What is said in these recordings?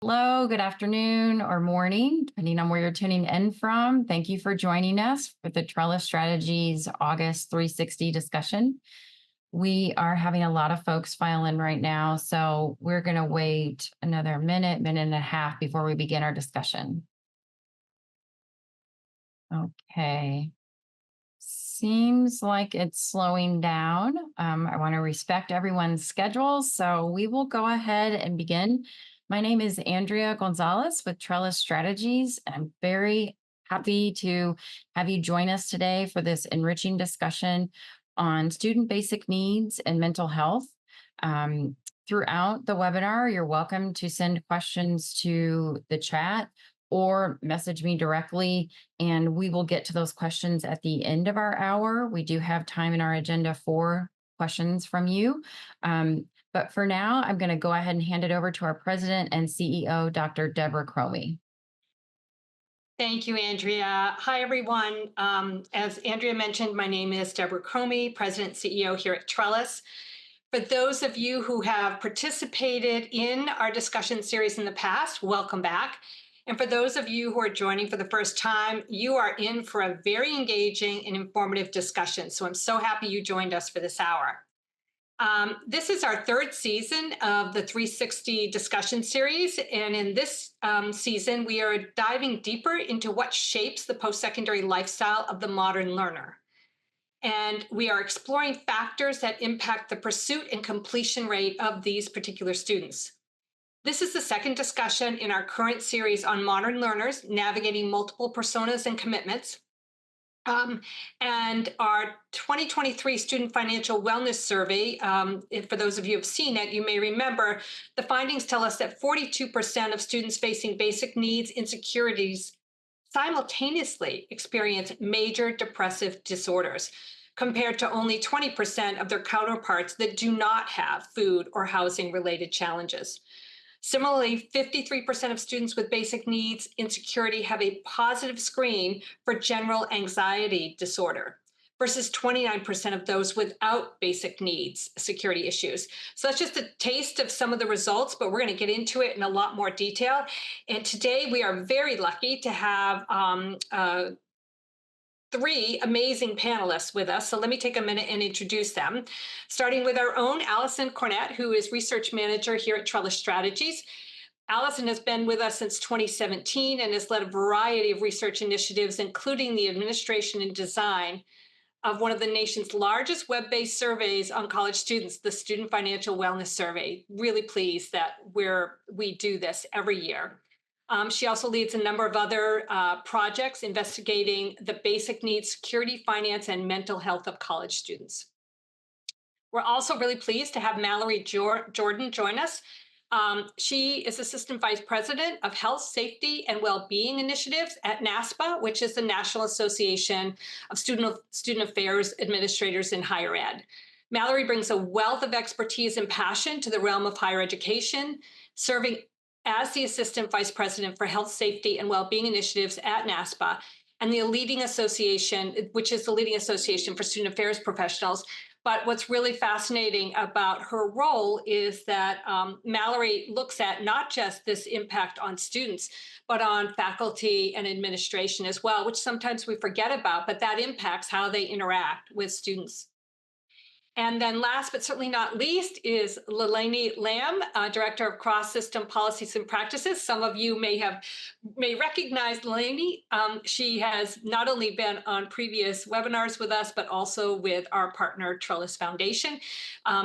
Hello, good afternoon or morning, depending on where you're tuning in from. Thank you for joining us for the Trellis Strategies August 360 discussion. We are having a lot of folks file in right now, so we're going to wait another minute and a half before we begin our discussion. Okay. Seems like it's slowing down. I want to respect everyone's schedules, so we will go ahead and begin. My name is Andrea Gonzalez with Trellis Strategies. I'm very happy to have you join us today for this enriching discussion on student basic needs and mental health. Throughout the webinar, you're welcome to send questions to the chat or message me directly, and we will get to those questions at the end of our hour. We do have time in our agenda for questions from you. But for now, I'm going to go ahead and hand it over to our president and CEO, Dr. Debra Chromy. Thank you, Andrea. Hi, everyone. As Andrea mentioned, my name is Debra Chromy, President and CEO here at Trellis. For those of you who have participated in our discussion series in the past, welcome back. And for those of you who are joining for the first time, you are in for a very engaging and informative discussion. So I'm so happy you joined us for this hour. This is our third season of the 360 discussion series. And in this season, we are diving deeper into what shapes the post-secondary lifestyle of the modern learner. And we are exploring factors that impact the pursuit and completion rate of these particular students. This is the second discussion in our current series on modern learners navigating multiple personas and commitments. And our 2023 Student Financial Wellness Survey, for those of you who have seen it, you may remember the findings tell us that 42% of students facing basic needs insecurities simultaneously experience major depressive disorders, compared to only 20% of their counterparts that do not have food or housing related challenges. Similarly, 53% of students with basic needs insecurity have a positive screen for general anxiety disorder versus 29% of those without basic needs security issues. So that's just a taste of some of the results, but we're going to get into it in a lot more detail. And today we are very lucky to have three amazing panelists with us. So let me take a minute and introduce them, starting with our own Allyson Cornett, who is research manager here at Trellis Strategies. Allyson has been with us since 2017 and has led a variety of research initiatives, including the administration and design of one of the nation's largest web-based surveys on college students, the Student Financial Wellness Survey. Really pleased that we do this every year. She also leads a number of other projects investigating the basic needs, security, finance, and mental health of college students. We're also really pleased to have Mallory Jordan join us. She is Assistant Vice President of Health, Safety, and Wellbeing Initiatives at NASPA, which is the National Association of Student Affairs Administrators in Higher Ed. Mallory brings a wealth of expertise and passion to the realm of higher education, serving as the Assistant Vice President for Health, Safety, and Wellbeing Initiatives at NASPA, and the leading association, which is the leading association for student affairs professionals. But what's really fascinating about her role is that Mallory looks at not just this impact on students, but on faculty and administration as well, which sometimes we forget about, but that impacts how they interact with students. And then last but certainly not least is Leilani Lamb, Director of Cross-System Policies and Practices. Some of you may recognize Leilani. She has not only been on previous webinars with us, but also with our partner Trellis Foundation.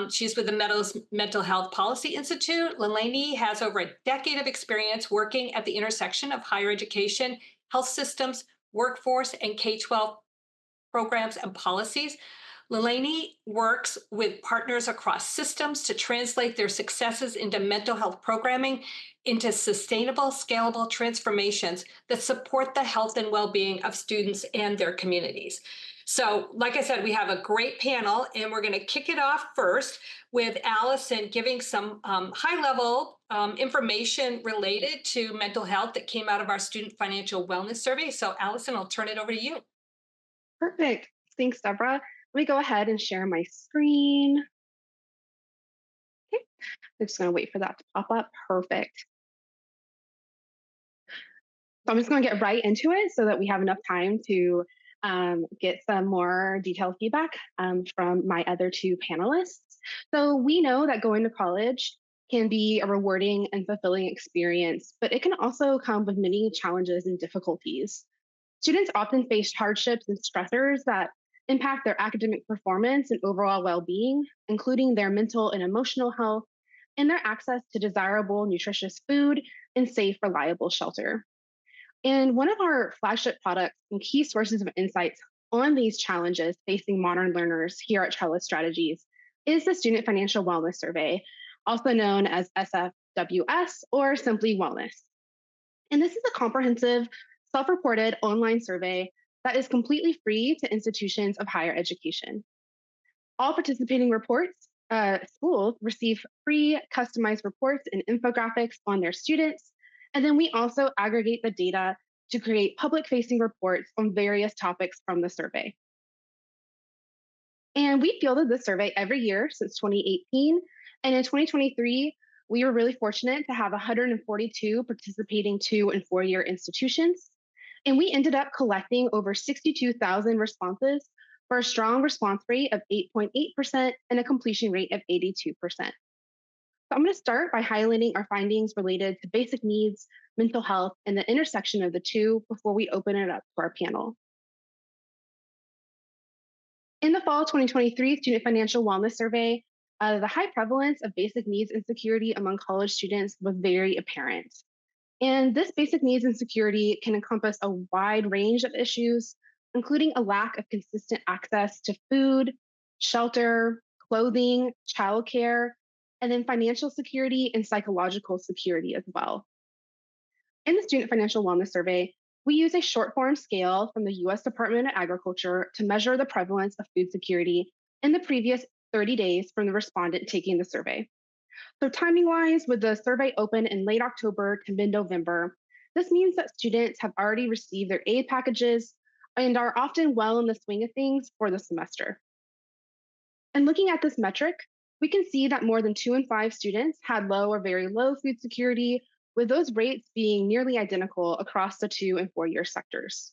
She's with the Meadows Mental Health Policy Institute. Leilani has over a decade of experience working at the intersection of higher education, health systems, workforce, and K-12 programs and policies. Leilani works with partners across systems to translate their successes into mental health programming into sustainable, scalable transformations that support the health and well-being of students and their communities. So, like I said, we have a great panel, and we're going to kick it off first with Allyson giving some high-level information related to mental health that came out of our Student Financial Wellness Survey. So, Allyson, I'll turn it over to you. Perfect. Thanks, Deborah. Let me go ahead and share my screen. Okay, I'm just going to wait for that to pop up. Perfect. So I'm just going to get right into it so that we have enough time to get some more detailed feedback from my other two panelists. So we know that going to college can be a rewarding and fulfilling experience, but it can also come with many challenges and difficulties. Students often face hardships and stressors that impact their academic performance and overall well being, including their mental and emotional health, and their access to desirable, nutritious food and safe, reliable shelter. And one of our flagship products and key sources of insights on these challenges facing modern learners here at Trellis Strategies is the Student Financial Wellness Survey, also known as SFWS or simply Wellness. And this is a comprehensive, self reported online survey that is completely free to institutions of higher education. All participating schools receive free customized reports and infographics on their students. And then we also aggregate the data to create public facing reports on various topics from the survey. And we fielded this survey every year since 2018. And in 2023, we were really fortunate to have 142 participating 2 and 4 year institutions. And we ended up collecting over 62,000 responses for a strong response rate of 8.8% and a completion rate of 82%. So I'm going to start by highlighting our findings related to basic needs, mental health, and the intersection of the two before we open it up to our panel. In the fall 2023 Student Financial Wellness Survey, the high prevalence of basic needs insecurity among college students was very apparent. And this basic needs insecurity can encompass a wide range of issues, including a lack of consistent access to food, shelter, clothing, childcare, and then financial security and psychological security as well. In the Student Financial Wellness Survey, we use a short form scale from the US Department of Agriculture to measure the prevalence of food security in the previous 30 days from the respondent taking the survey. So, timing wise, with the survey open in late October to mid November, this means that students have already received their aid packages and are often well in the swing of things for the semester. And looking at this metric, we can see that more than 2 in 5 students had low or very low food security, with those rates being nearly identical across the 2 and 4 year sectors.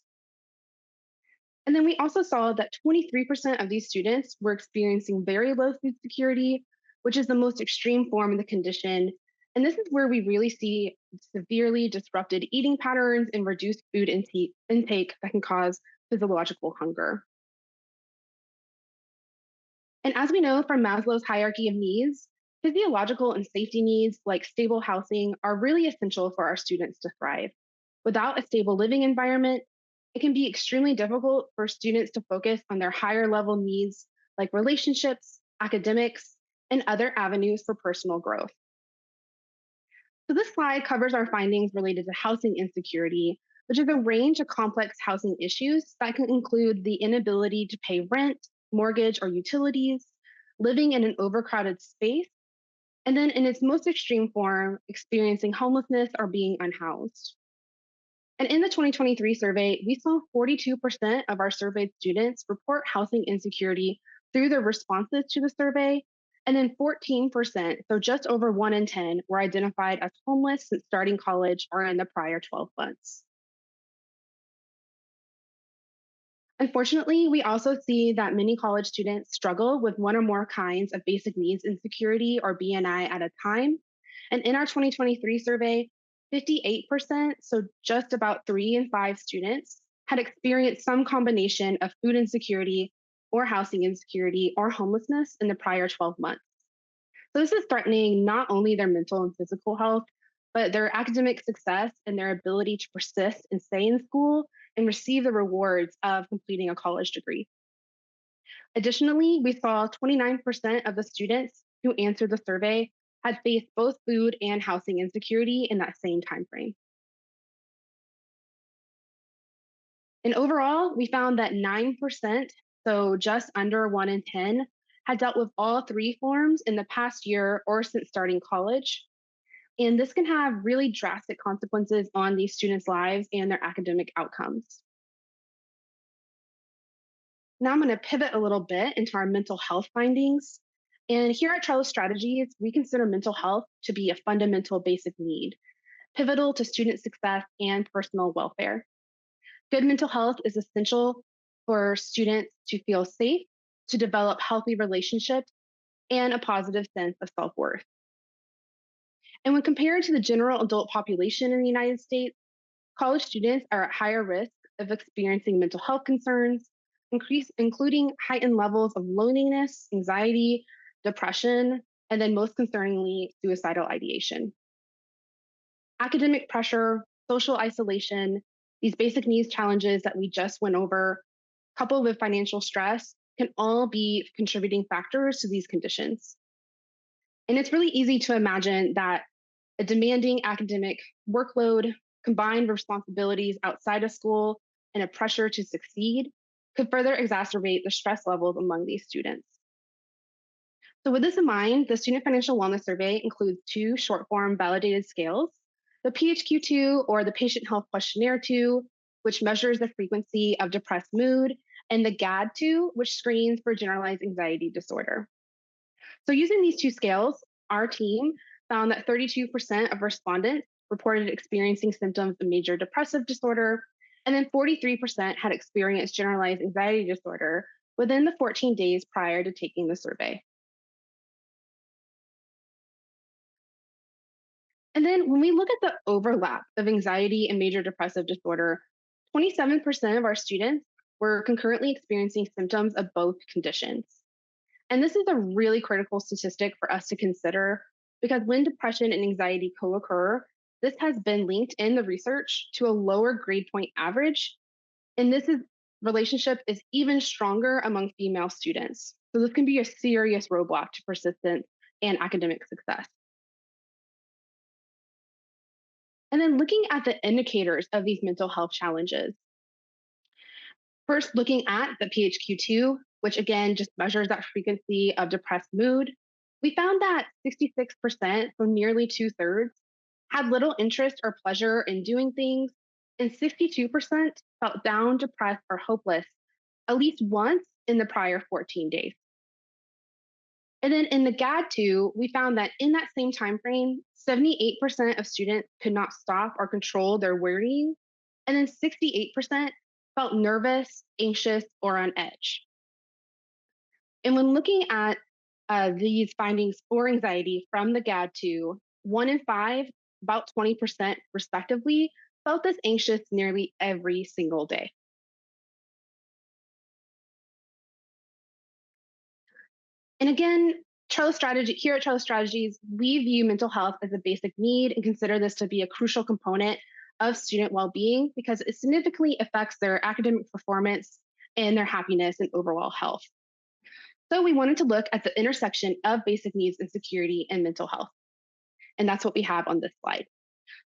And then we also saw that 23% of these students were experiencing very low food security, which is the most extreme form of the condition. And this is where we really see severely disrupted eating patterns and reduced food intake that can cause physiological hunger. And as we know from Maslow's hierarchy of needs, physiological and safety needs like stable housing are really essential for our students to thrive. Without a stable living environment, it can be extremely difficult for students to focus on their higher level needs like relationships, academics, and other avenues for personal growth. So this slide covers our findings related to housing insecurity, which is a range of complex housing issues that can include the inability to pay rent, mortgage, or utilities, living in an overcrowded space, and then in its most extreme form, experiencing homelessness or being unhoused. And in the 2023 survey, we saw 42% of our surveyed students report housing insecurity through their responses to the survey. And then 14%, so just over 1 in 10, were identified as homeless since starting college or in the prior 12 months. Unfortunately, we also see that many college students struggle with one or more kinds of basic needs insecurity or BNI at a time. And in our 2023 survey, 58%, so just about 3 in 5 students, had experienced some combination of food insecurity or housing insecurity or homelessness in the prior 12 months. So this is threatening not only their mental and physical health, but their academic success and their ability to persist and stay in school and receive the rewards of completing a college degree. Additionally, we saw 29% of the students who answered the survey had faced both food and housing insecurity in that same time frame. And overall, we found that 9%, so just under 1 in 10, had dealt with all 3 forms in the past year or since starting college. And this can have really drastic consequences on these students' lives and their academic outcomes. Now I'm going to pivot a little bit into our mental health findings. And here at Trellis Strategies, we consider mental health to be a fundamental basic need. pivotal to student success and personal welfare. Good mental health is essential for students to feel safe, to develop healthy relationships, and a positive sense of self worth. And when compared to the general adult population in the United States, college students are at higher risk of experiencing mental health concerns, including heightened levels of loneliness, anxiety, depression, and then most concerningly, suicidal ideation. Academic pressure, social isolation, these basic needs challenges that we just went over, coupled with financial stress, can all be contributing factors to these conditions. And it's really easy to imagine that a demanding academic workload, combined responsibilities outside of school, and a pressure to succeed could further exacerbate the stress levels among these students. So, with this in mind, the Student Financial Wellness Survey includes two short form validated scales: the PHQ-2 or the Patient Health Questionnaire 2, which measures the frequency of depressed mood, and the GAD-2, which screens for generalized anxiety disorder. So, using these two scales, our team found that 32% of respondents reported experiencing symptoms of major depressive disorder, and then 43% had experienced generalized anxiety disorder within the 14 days prior to taking the survey. And then when we look at the overlap of anxiety and major depressive disorder, 27% of our students were concurrently experiencing symptoms of both conditions. And this is a really critical statistic for us to consider because when depression and anxiety co occur, this has been linked in the research to a lower grade point average. And relationship is even stronger among female students. So this can be a serious roadblock to persistence and academic success. And then looking at the indicators of these mental health challenges. First, looking at the PHQ-2, which again just measures that frequency of depressed mood, we found that 66%, so nearly two-thirds, had little interest or pleasure in doing things, and 62% felt down, depressed, or hopeless at least once in the prior 14 days. And then in the GAD-2, we found that in that same time frame, 78% of students could not stop or control their worrying, and then 68% felt nervous, anxious, or on edge. And when looking at these findings for anxiety from the GAD-2, 1 in 5, about 20% respectively, felt this anxious nearly every single day. And again, here at Trellis Strategies, we view mental health as a basic need and consider this to be a crucial component of student well-being because it significantly affects their academic performance and their happiness and overall health. So we wanted to look at the intersection of basic needs, insecurity, and mental health. And that's what we have on this slide.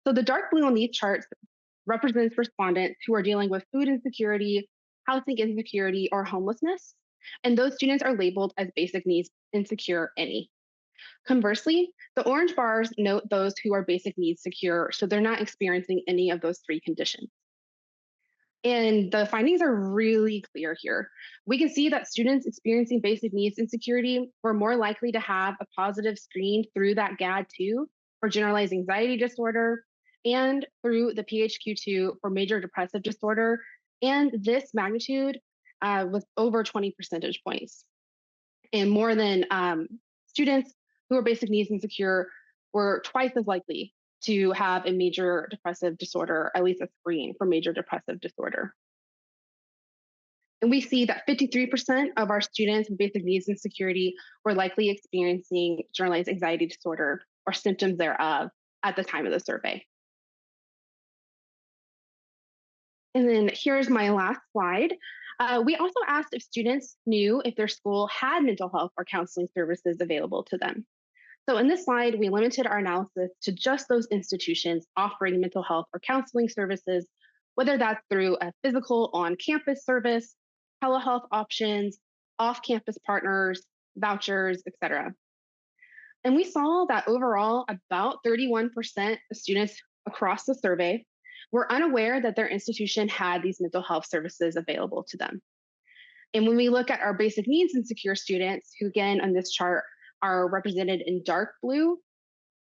So the dark blue on these charts represents respondents who are dealing with food insecurity, housing insecurity, or homelessness. And those students are labeled as basic needs insecure any. Conversely, the orange bars note those who are basic needs secure, so they're not experiencing any of those three conditions. And the findings are really clear here. We can see that students experiencing basic needs insecurity were more likely to have a positive screen through that GAD-2 for generalized anxiety disorder and through the PHQ-2 for major depressive disorder. And this magnitude was over 20 percentage points. And more than students who are basic needs insecure were twice as likely to have a major depressive disorder, at least a screen for major depressive disorder. And we see that 53% of our students with basic needs insecurity were likely experiencing generalized anxiety disorder or symptoms thereof at the time of the survey. And then here's my last slide. We also asked if students knew if their school had mental health or counseling services available to them. So in this slide, we limited our analysis to just those institutions offering mental health or counseling services, whether that's through a physical on-campus service, telehealth options, off-campus partners, vouchers, etc. And we saw that overall, about 31% of students across the survey were unaware that their institution had these mental health services available to them. And when we look at our basic needs insecure students, who again on this chart are represented in dark blue,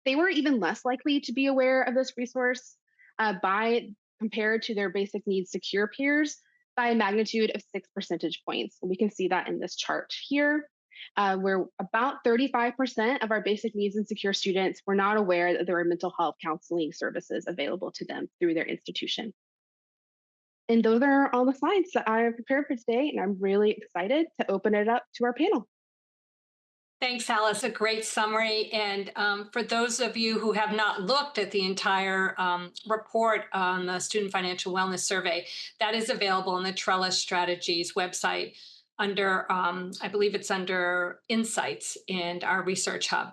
they were even less likely to be aware of this resource by compared to their basic needs secure peers by a magnitude of 6 percentage points. We can see that in this chart here, where about 35% of our basic needs insecure students were not aware that there were mental health counseling services available to them through their institution. And those are all the slides that I have prepared for today, and I'm really excited to open it up to our panel. Thanks, Alice. A great summary. And for those of you who have not looked at the entire report on the Student Financial Wellness Survey, that is available on the Trellis Strategies website under, I believe it's under Insights in our Research Hub.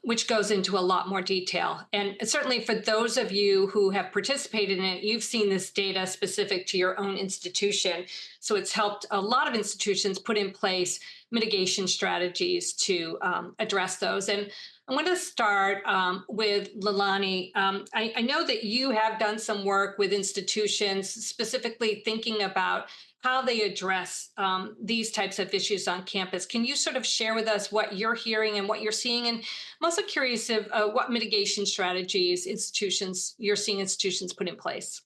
Which goes into a lot more detail. And certainly for those of you who have participated in it, you've seen this data specific to your own institution. So it's helped a lot of institutions put in place mitigation strategies to address those. And I'm going to start with Leilani. I know that you have done some work with institutions, specifically thinking about how they address these types of issues on campus. Can you sort of share with us what you're hearing and what you're seeing? And I'm also curious of what mitigation strategies you're seeing institutions put in place.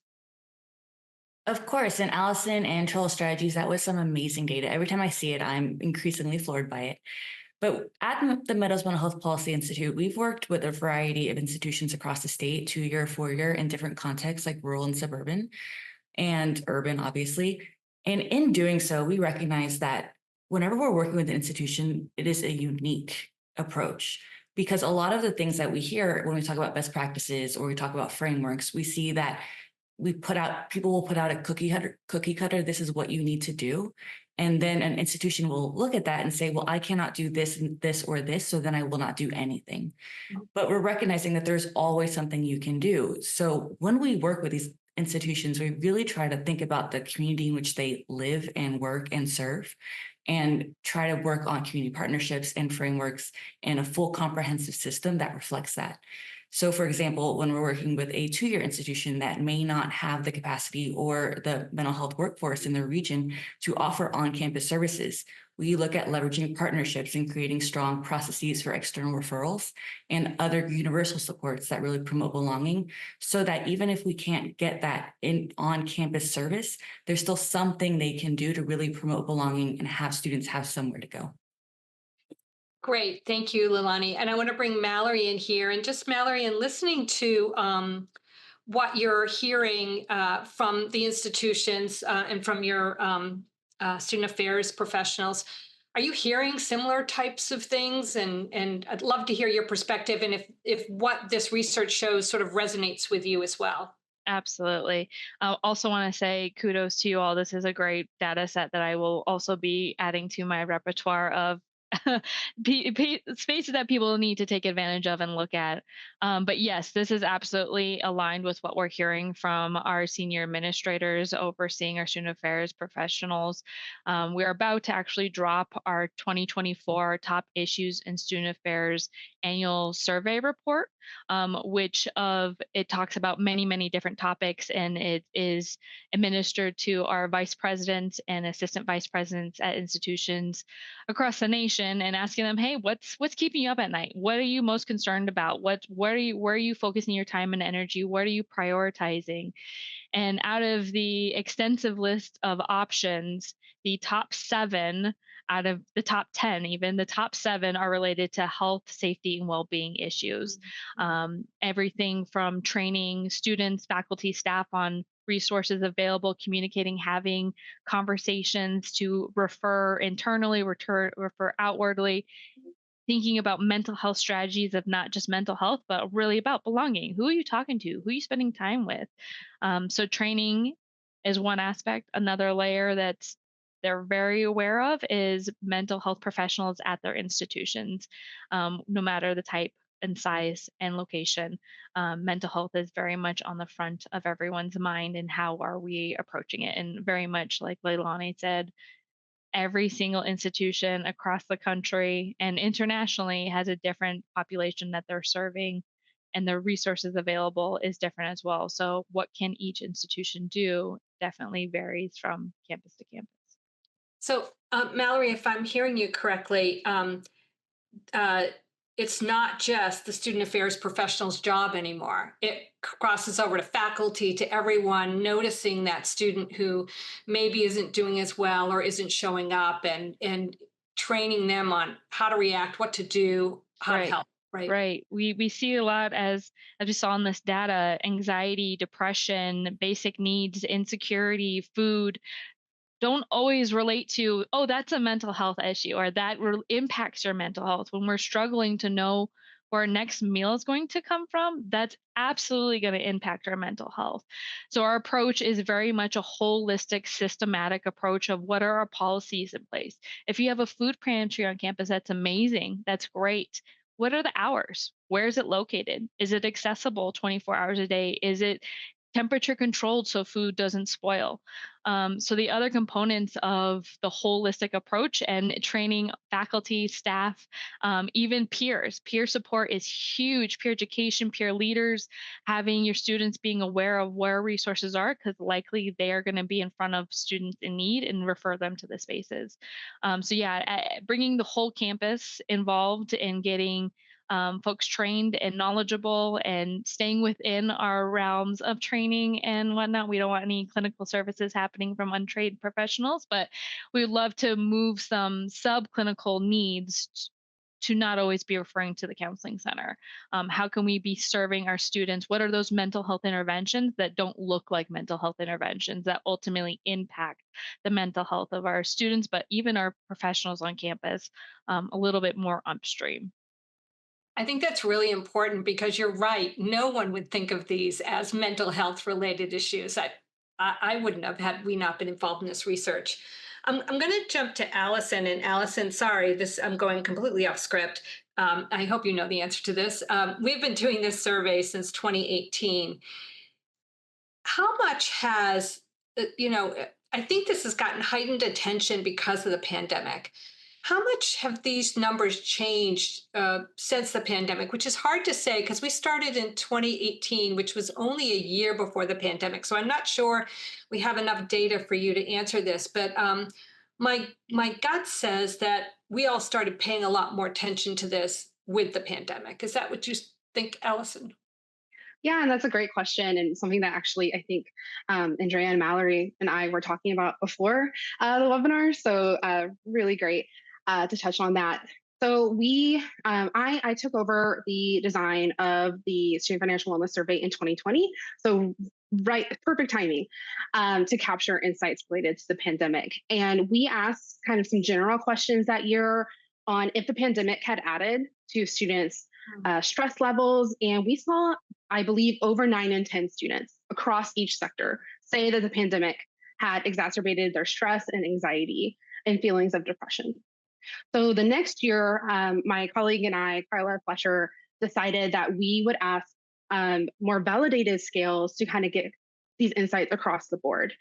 Of course, and Allison and Trellis Strategies, that was some amazing data. Every time I see it, I'm increasingly floored by it. But at the Meadows Mental Health Policy Institute, we've worked with a variety of institutions across the state, 2-year, 4-year, in different contexts like rural and suburban and urban, obviously. And in doing so, we recognize that whenever we're working with an institution, it is a unique approach because a lot of the things that we hear when we talk about best practices or we talk about frameworks, we see that people will put out a cookie cutter, this is what you need to do. And then an institution will look at that and say, well, I cannot do this and this or this, so then I will not do anything. But we're recognizing that there's always something you can do. So when we work with these institutions, we really try to think about the community in which they live and work and serve, and try to work on community partnerships and frameworks and a full comprehensive system that reflects that. So for example, when we're working with a 2-year institution that may not have the capacity or the mental health workforce in their region to offer on-campus services, we look at leveraging partnerships and creating strong processes for external referrals and other universal supports that really promote belonging, so that even if we can't get that in on-campus service, there's still something they can do to really promote belonging and have students have somewhere to go. Great. Thank you, Leilani. And I want to bring Mallory in here. And just Mallory, and listening to what you're hearing from the institutions and from your student affairs professionals, are you hearing similar types of things? And I'd love to hear your perspective and if what this research shows sort of resonates with you as well. Absolutely. I also want to say kudos to you all. This is a great data set that I will also be adding to my repertoire of spaces that people need to take advantage of and look at. But yes, this is absolutely aligned with what we're hearing from our senior administrators overseeing our student affairs professionals. We're about to actually drop our 2024 top issues in student affairs annual survey report, it talks about many different topics, and it is administered to our vice presidents and assistant vice presidents at institutions across the nation, and asking them, hey, what's keeping you up at night? What are you most concerned about? Where are you focusing your time and energy? What are you prioritizing? And out of the extensive list of options, the top 7 out of the top 10, even the top 7 are related to health, safety, and well-being issues. Everything from training students, faculty, staff on resources available, communicating, having conversations, to refer internally, refer outwardly, thinking about mental health strategies of not just mental health, but really about belonging. Who are you talking to? Who are you spending time with? So training is one aspect. Another layer that's they're very aware of is mental health professionals at their institutions, no matter the type and size and location. Mental health is very much on the front of everyone's mind, and how are we approaching it? And very much like Leilani said, every single institution across the country and internationally has a different population that they're serving, and the resources available is different as well. So what can each institution do definitely varies from campus to campus. So, Mallory, if I'm hearing you correctly, uh, it's not just the student affairs professional's job anymore. It crosses over to faculty, to everyone noticing that student who maybe isn't doing as well or isn't showing up, and training them on how to react, what to do, how to Right. help, right? Right. We see a lot as we saw in this data, anxiety, depression, basic needs, insecurity, food don't always relate to, oh, that's a mental health issue or that impacts your mental health. When we're struggling to know where our next meal is going to come from, that's absolutely going to impact our mental health. So our approach is very much a holistic, systematic approach of what are our policies in place. If you have a food pantry on campus, that's amazing. That's great. What are the hours? Where is it located? Is it accessible 24 hours a day? Is it temperature controlled so food doesn't spoil? So the other components of the holistic approach and training faculty, staff, even peers, peer support is huge. Peer education, peer leaders, having your students being aware of where resources are, because likely they are going to be in front of students in need and refer them to the spaces. So yeah, bringing the whole campus involved in getting folks trained and knowledgeable and staying within our realms of training and whatnot. We don't want any clinical services happening from untrained professionals, but we would love to move some subclinical needs to not always be referring to the counseling center. How can we be serving our students? What are those mental health interventions that don't look like mental health interventions that ultimately impact the mental health of our students, but even our professionals on campus a little bit more upstream? I think that's really important because you're right. No one would think of these as mental health related issues. I wouldn't have had we not been involved in this research. I'm going to jump to Allyson. And Allyson, sorry, this I'm going completely off script. I hope you know the answer to this. We've been doing this survey since 2018. How much has, I think this has gotten heightened attention because of the pandemic. How much have these numbers changed since the pandemic, which is hard to say because we started in 2018, which was only a year before the pandemic. So I'm not sure we have enough data for you to answer this, but my gut says that we all started paying a lot more attention to this with the pandemic. Is that what you think, Allyson? Yeah, and that's a great question, and something that actually I think Andrea and Mallory and I were talking about before the webinar. So really great to touch on that. So I took over the design of the Student Financial Wellness Survey in 2020. So right, perfect timing to capture insights related to the pandemic. And we asked kind of some general questions that year on if the pandemic had added to students' stress levels, and we saw, I believe, over 9 in 10 students across each sector say that the pandemic had exacerbated their stress and anxiety and feelings of depression. So the next year, my colleague and I, Carla Fletcher, decided that we would ask more validated scales to kind of get these insights across the board.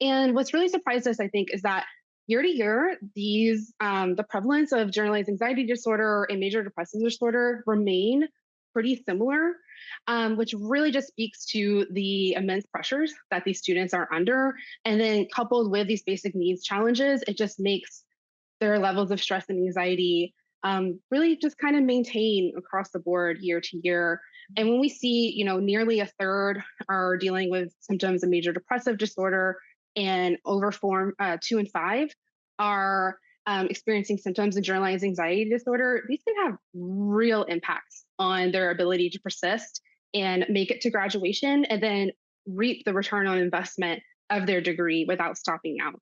And what's really surprised us, I think, is that year to year, the prevalence of generalized anxiety disorder and major depressive disorder remain pretty similar, which really just speaks to the immense pressures that these students are under. And then coupled with these basic needs challenges, it just makes their levels of stress and anxiety really just kind of maintain across the board year to year. And when we see, nearly a third are dealing with symptoms of major depressive disorder, and over 2 and 5 are experiencing symptoms of generalized anxiety disorder, these can have real impacts on their ability to persist and make it to graduation and then reap the return on investment of their degree without stopping out.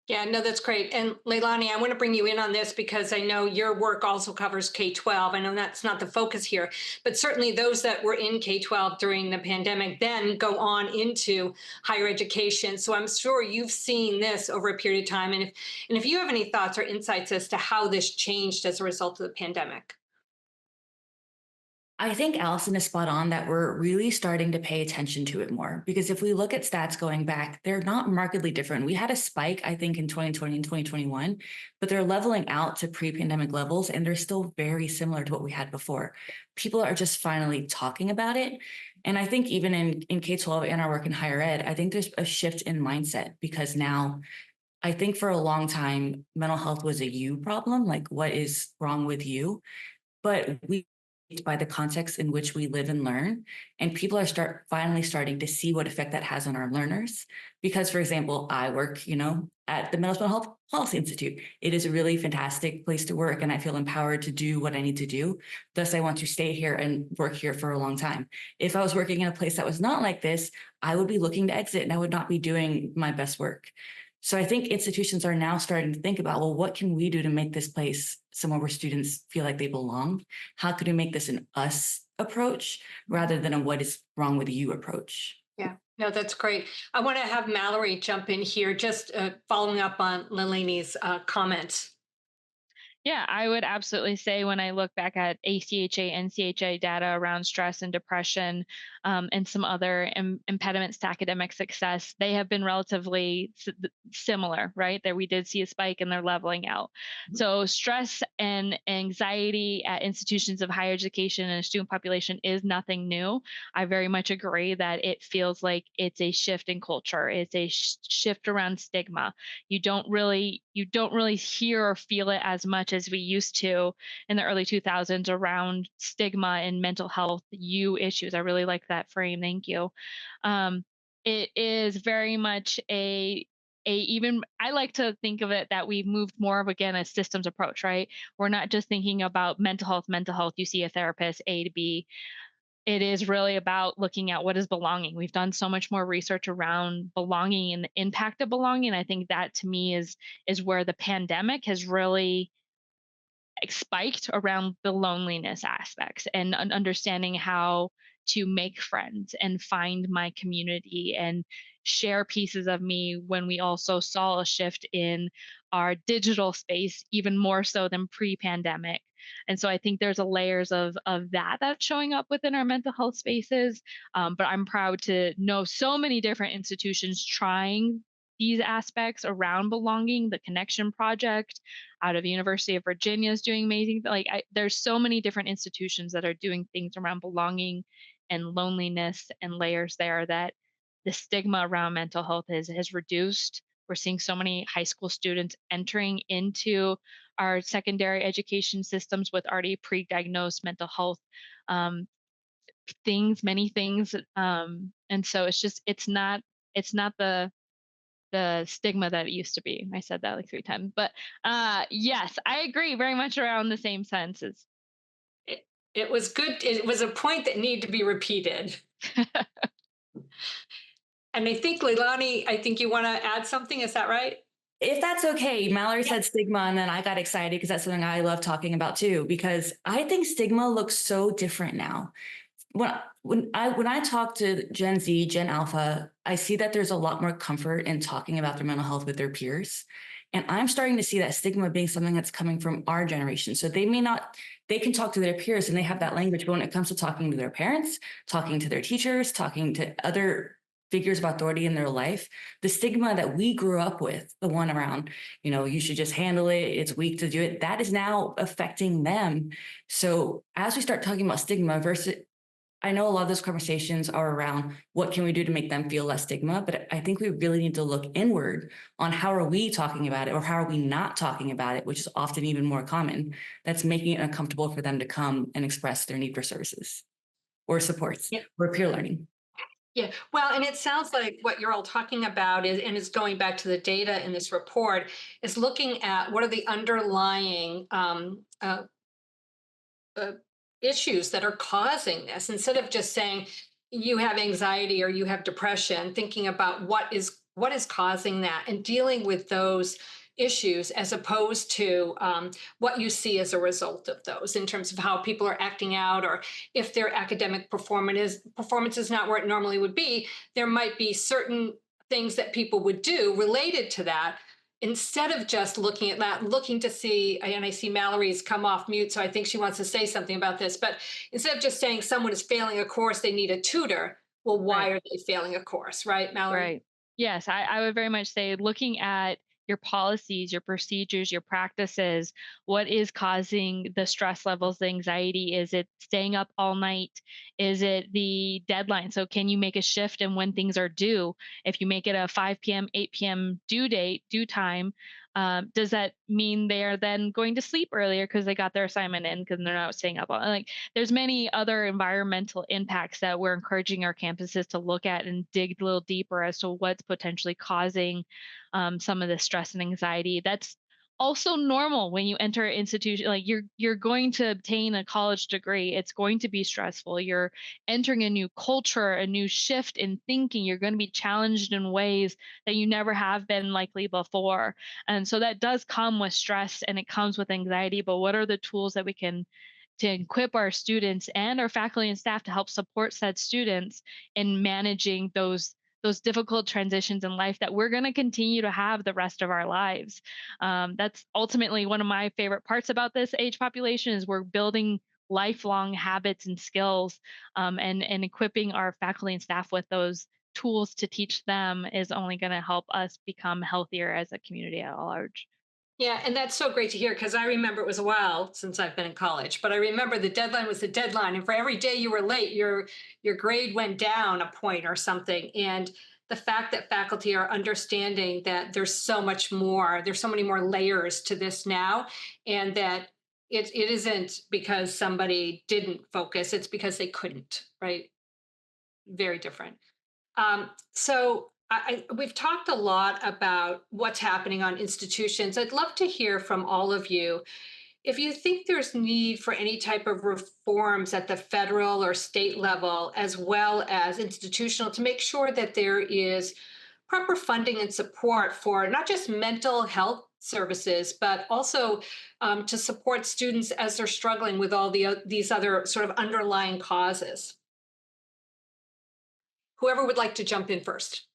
Yeah, no, that's great. And Leilani, I want to bring you in on this because I know your work also covers K-12. I know that's not the focus here, but certainly those that were in K-12 during the pandemic then go on into higher education. So I'm sure you've seen this over a period of time. And if you have any thoughts or insights as to how this changed as a result of the pandemic. I think Allyson is spot on that we're really starting to pay attention to it more, because if we look at stats going back, they're not markedly different. We had a spike, I think, in 2020 and 2021, but they're leveling out to pre-pandemic levels, and they're still very similar to what we had before. People are just finally talking about it. And I think even in K-12 and our work in higher ed, I think there's a shift in mindset, because now I think for a long time, mental health was a you problem, like what is wrong with you? but we by the context in which we live and learn, and people are finally starting to see what effect that has on our learners. Because, for example, I work, at the Mental Health Policy Institute. It is a really fantastic place to work, and I feel empowered to do what I need to do. Thus, I want to stay here and work here for a long time. If I was working in a place that was not like this, I would be looking to exit, and I would not be doing my best work. So I think institutions are now starting to think about, well, what can we do to make this place somewhere where students feel like they belong? How could we make this an us approach rather than a what is wrong with you approach? Yeah, no, that's great. I want to have Mallory jump in here, just following up on Leilani's comments. Yeah, I would absolutely say when I look back at ACHA, NCHA data around stress and depression, and some other impediments to academic success, they have been relatively similar, right? That we did see a spike and they're leveling out. So stress and anxiety at institutions of higher education and student population is nothing new. I very much agree that it feels like it's a shift in culture. It's a shift around stigma. You don't really hear or feel it as much as we used to in the early 2000s around stigma and mental health you issues. I really like that frame. Thank you. Um, it is very much even I like to think of it that we've moved more of again a systems approach, right? We're not just thinking about mental health. You see a therapist, A to B. It is really about looking at what is belonging. We've done so much more research around belonging and the impact of belonging. I think that to me is where the pandemic has really spiked around the loneliness aspects and understanding how to make friends and find my community and share pieces of me when we also saw a shift in our digital space even more so than pre-pandemic. And so I think there's a layers of that that's showing up within our mental health spaces. But I'm proud to know so many different institutions trying these aspects around belonging. The Connection Project out of the University of Virginia is doing amazing. There's so many different institutions that are doing things around belonging and loneliness and layers there that the stigma around mental health has reduced. We're seeing so many high school students entering into our secondary education systems with already pre-diagnosed mental health um, many things. And so it's not the stigma that it used to be. I said that like 3 times, but yes, I agree very much around the same senses. It was good. It was a point that needed to be repeated. And I think, Leilani, I think you want to add something. Is that right? If that's okay, Mallory said stigma, and then I got excited because that's something I love talking about too, because I think stigma looks so different now. When I talk to Gen Z, Gen Alpha, I see that there's a lot more comfort in talking about their mental health with their peers. And I'm starting to see that stigma being something that's coming from our generation. So they can talk to their peers and they have that language, but when it comes to talking to their parents, talking to their teachers, talking to other figures of authority in their life, the stigma that we grew up with, the one around, you should just handle it, it's weak to do it, that is now affecting them. So as we start talking about stigma versus, I know a lot of those conversations are around what can we do to make them feel less stigma, but I think we really need to look inward on how are we talking about it or how are we not talking about it, which is often even more common, that's making it uncomfortable for them to come and express their need for services or supports or peer learning. Yeah, well, and it sounds like what you're all talking about is going back to the data in this report, is looking at what are the underlying uh, issues that are causing this, instead of just saying you have anxiety or you have depression, thinking about what is causing that and dealing with those issues as opposed to what you see as a result of those in terms of how people are acting out, or if their academic performance is not where it normally would be, there might be certain things that people would do related to that, instead of just looking at that, looking to see, and I see Mallory's come off mute, so I think she wants to say something about this, but instead of just saying someone is failing a course, they need a tutor. Well, why Right. are they failing a course, right, Mallory? Right. Yes, I would very much say looking at your policies, your procedures, your practices, what is causing the stress levels, the anxiety? Is it staying up all night? Is it the deadline? So can you make a shift in when things are due? If you make it a 5 p.m., 8 p.m. due time, Does that mean they are then going to sleep earlier because they got their assignment in because they're not staying up all like there's many other environmental impacts that we're encouraging our campuses to look at and dig a little deeper as to what's potentially causing some of the stress and anxiety. That's also normal when you enter an institution. Like you're going to obtain a college degree, it's going to be stressful. You're entering a new culture, a new shift in thinking. You're going to be challenged in ways that you never have been likely before, and so that does come with stress and it comes with anxiety. But what are the tools that we can to equip our students and our faculty and staff to help support said students in managing those difficult transitions in life that we're going to continue to have the rest of our lives. That's ultimately one of my favorite parts about this age population is we're building lifelong habits and skills, and equipping our faculty and staff with those tools to teach them is only going to help us become healthier as a community at large. Yeah, and that's so great to hear because I remember it was a while since I've been in college, but I remember the deadline was the deadline, and for every day you were late, your grade went down a point or something. And the fact that faculty are understanding that there's so much more, there's so many more layers to this now, and that it isn't because somebody didn't focus, it's because they couldn't, right? Very different. We've talked a lot about what's happening on institutions. I'd love to hear from all of you if you think there's need for any type of reforms at the federal or state level, as well as institutional, to make sure that there is proper funding and support for not just mental health services, but also to support students as they're struggling with all these other sort of underlying causes. Whoever would like to jump in first.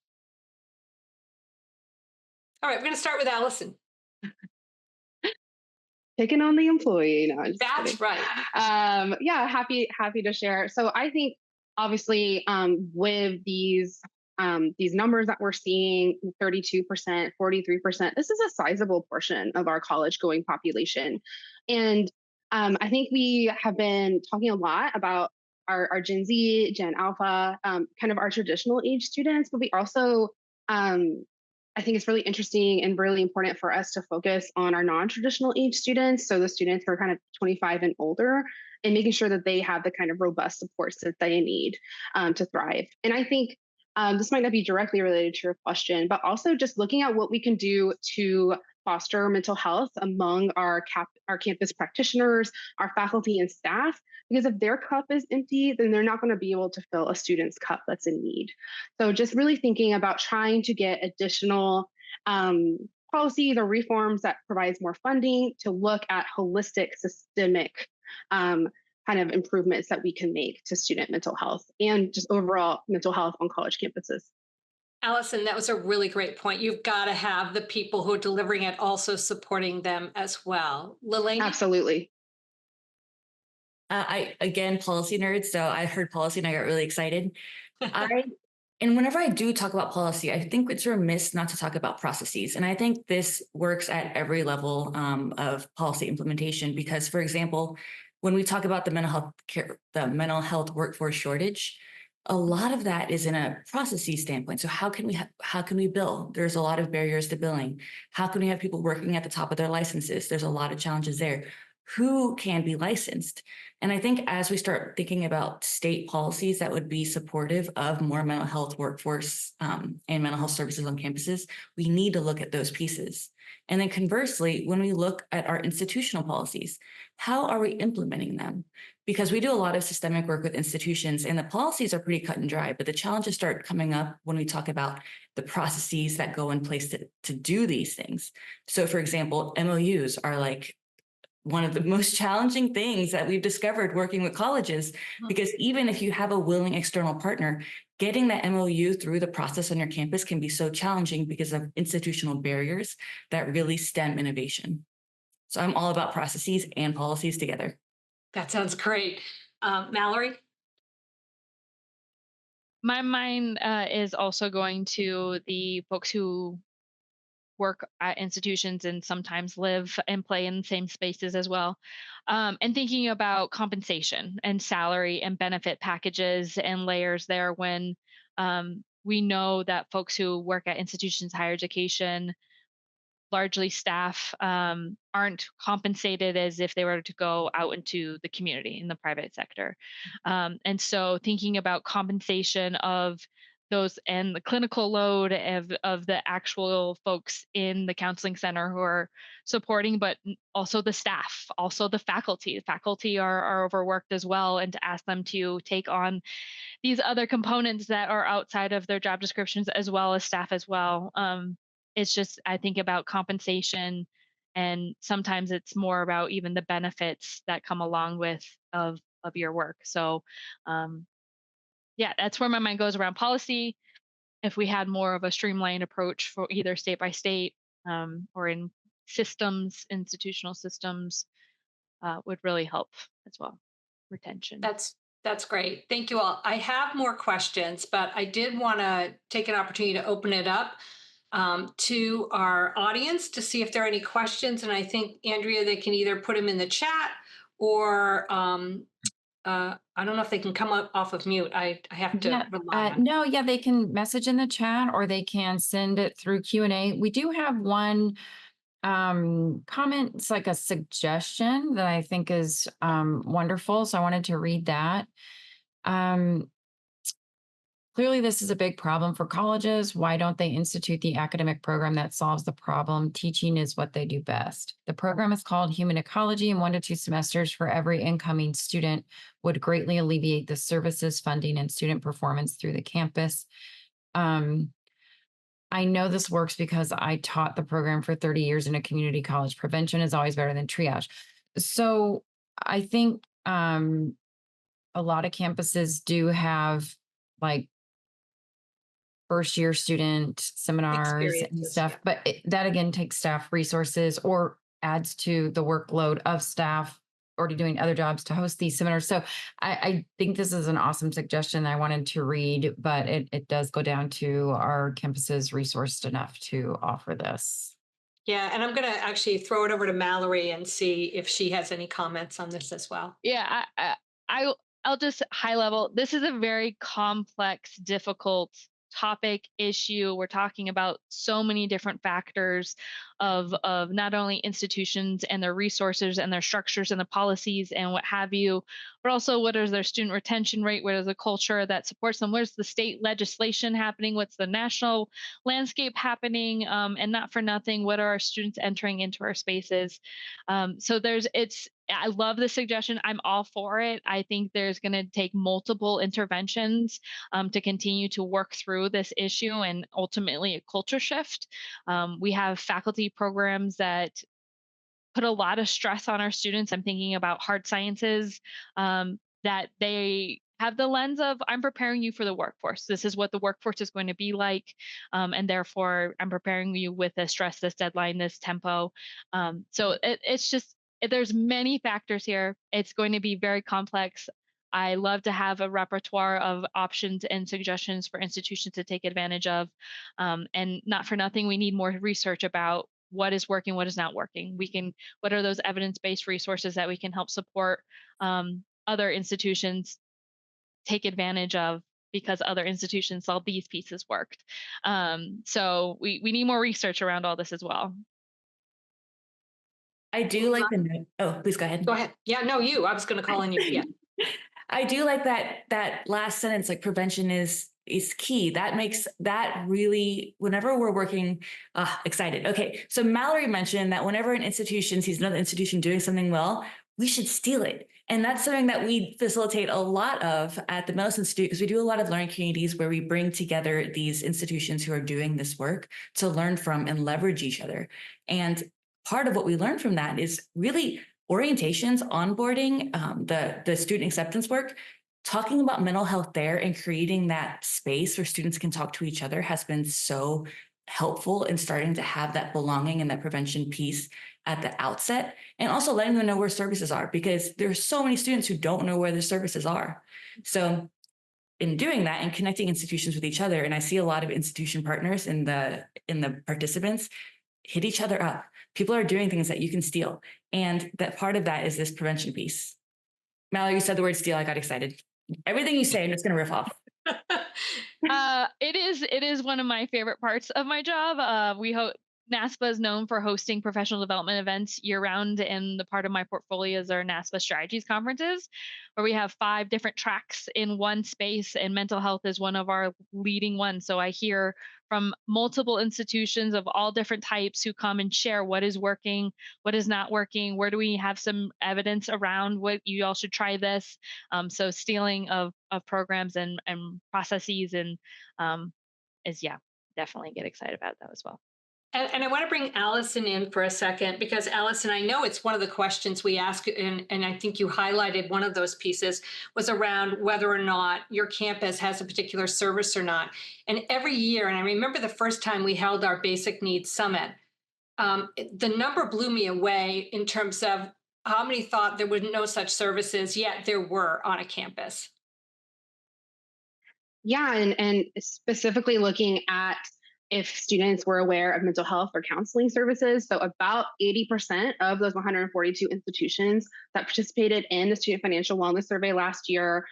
All right, we're going to start with Allyson. Picking on the employee. No, I'm just That's kidding. right. Yeah, happy to share. So I think obviously with these numbers that we're seeing, 32%, 43%, this is a sizable portion of our college going population. And I think we have been talking a lot about our Gen Z, Gen Alpha, kind of our traditional age students, but we also I think it's really interesting and really important for us to focus on our non-traditional age students. So the students who are kind of 25 and older, and making sure that they have the kind of robust supports that they need to thrive. And I think this might not be directly related to your question, but also just looking at what we can do to foster mental health among our campus practitioners, our faculty and staff. Because if their cup is empty, then they're not going to be able to fill a student's cup that's in need. So just really thinking about trying to get additional policies or reforms that provides more funding to look at holistic, systemic kind of improvements that we can make to student mental health and just overall mental health on college campuses. Allyson, that was a really great point. You've got to have the people who are delivering it also supporting them as well. Leilani? Absolutely. I again policy nerd, so I heard policy and I got really excited. And whenever I do talk about policy, I think it's remiss not to talk about processes. And I think this works at every level of policy implementation because, for example, when we talk about the mental health workforce shortage, a lot of that is in a processes standpoint. So how can we bill? There's a lot of barriers to billing. How can we have people working at the top of their licenses? There's a lot of challenges there. Who can be licensed? And I think as we start thinking about state policies that would be supportive of more mental health workforce and mental health services on campuses, we need to look at those pieces. And then conversely, when we look at our institutional policies, how are we implementing them? Because we do a lot of systemic work with institutions and the policies are pretty cut and dry, but the challenges start coming up when we talk about the processes that go in place to do these things. So for example, MOUs are like one of the most challenging things that we've discovered working with colleges, because even if you have a willing external partner, getting that MOU through the process on your campus can be so challenging because of institutional barriers that really stem innovation. So I'm all about processes and policies together. That sounds great. Mallory? My mind is also going to the folks who work at institutions and sometimes live and play in the same spaces as well. And thinking about compensation and salary and benefit packages and layers there when we know that folks who work at institutions, higher education, largely staff aren't compensated as if they were to go out into the community in the private sector. And so thinking about compensation of those and the clinical load of the actual folks in the counseling center who are supporting, but also the staff, also the faculty. The faculty are overworked as well, and to ask them to take on these other components that are outside of their job descriptions as well as staff as well. It's just, I think about compensation, and sometimes it's more about even the benefits that come along with of your work. So yeah, that's where my mind goes around policy. If we had more of a streamlined approach for either state by state, or in systems, institutional systems, would really help as well. Retention. That's great. Thank you all. I have more questions, but I did want to take an opportunity to open it up to our audience to see if there are any questions. And I think, Andrea, they can either put them in the chat or I don't know if they can come up off of mute. I have to Yeah, rely on. no, yeah, they can message in the chat or they can send it through Q&A. We do have one comment. It's like a suggestion that I think is wonderful. So I wanted to read that. Clearly, this is a big problem for colleges. Why don't they institute the academic program that solves the problem? Teaching is what they do best. The program is called Human Ecology, and 1 to 2 semesters for every incoming student would greatly alleviate the services, funding, and student performance through the campus. I know this works because I taught the program for 30 years in a community college. Prevention is always better than triage. So I think a lot of campuses do have like first year student seminars and Experiences, stuff, yeah. but that again takes staff resources or adds to the workload of staff already doing other jobs to host these seminars. So I think this is an awesome suggestion I wanted to read, but it does go down to our campuses resourced enough to offer this. Yeah, and I'm going to actually throw it over to Mallory and see if she has any comments on this as well. Yeah, I'll just high level. This is a very complex, difficult topic issue. We're talking about so many different factors of not only institutions and their resources and their structures and the policies and what have you, but also what is their student retention rate, what is the culture that supports them, where's the state legislation happening, what's the national landscape happening, and not for nothing, what are our students entering into our spaces. So I love the suggestion. I'm all for it. I think there's going to take multiple interventions to continue to work through this issue and ultimately a culture shift. We have faculty programs that put a lot of stress on our students. I'm thinking about hard sciences, that they have the lens of, I'm preparing you for the workforce. This is what the workforce is going to be like. And therefore, I'm preparing you with this stress, this deadline, this tempo. So it's just, there's many factors here. It's going to be very complex. I love to have a repertoire of options and suggestions for institutions to take advantage of. And not for nothing, we need more research about what is working, what is not working. What are those evidence-based resources that we can help support other institutions take advantage of, because other institutions saw these pieces worked. So we need more research around all this as well. I do like the note. Oh, please go ahead. Go ahead. Yeah, no, you. I was going to call on you. Yeah. I do like that last sentence, like prevention is key. That makes that really, whenever we're working, excited. Okay. So Mallory mentioned that whenever an institution sees another institution doing something well, we should steal it. And that's something that we facilitate a lot of at the Millis Institute, because we do a lot of learning communities where we bring together these institutions who are doing this work to learn from and leverage each other. And part of what we learn from that is really orientations, onboarding, the student acceptance work. Talking about mental health there and creating that space where students can talk to each other has been so helpful in starting to have that belonging and that prevention piece at the outset, and also letting them know where services are, because there's so many students who don't know where their services are. So in doing that and connecting institutions with each other, and I see a lot of institution partners in the participants hit each other up. People are doing things that you can steal. And that part of that is this prevention piece. Mallory, you said the word steal, I got excited. Everything you say, I'm just going to riff off. It is one of my favorite parts of my job. NASPA is known for hosting professional development events year round, and the part of my portfolio is our NASPA strategies conferences, where we have 5 different tracks in one space, and mental health is one of our leading ones. So I hear from multiple institutions of all different types who come and share what is working, what is not working, where do we have some evidence around what you all should try this. So stealing of programs and processes and is, yeah, definitely get excited about that as well. And I want to bring Allyson in for a second, because Allyson, I know it's one of the questions we ask, and I think you highlighted one of those pieces was around whether or not your campus has a particular service or not. And every year, and I remember the first time we held our Basic Needs Summit, the number blew me away in terms of how many thought there were no such services, yet there were on a campus. Yeah, and specifically looking at if students were aware of mental health or counseling services. So about 80% of those 142 institutions that participated in the Student Financial Wellness Survey last year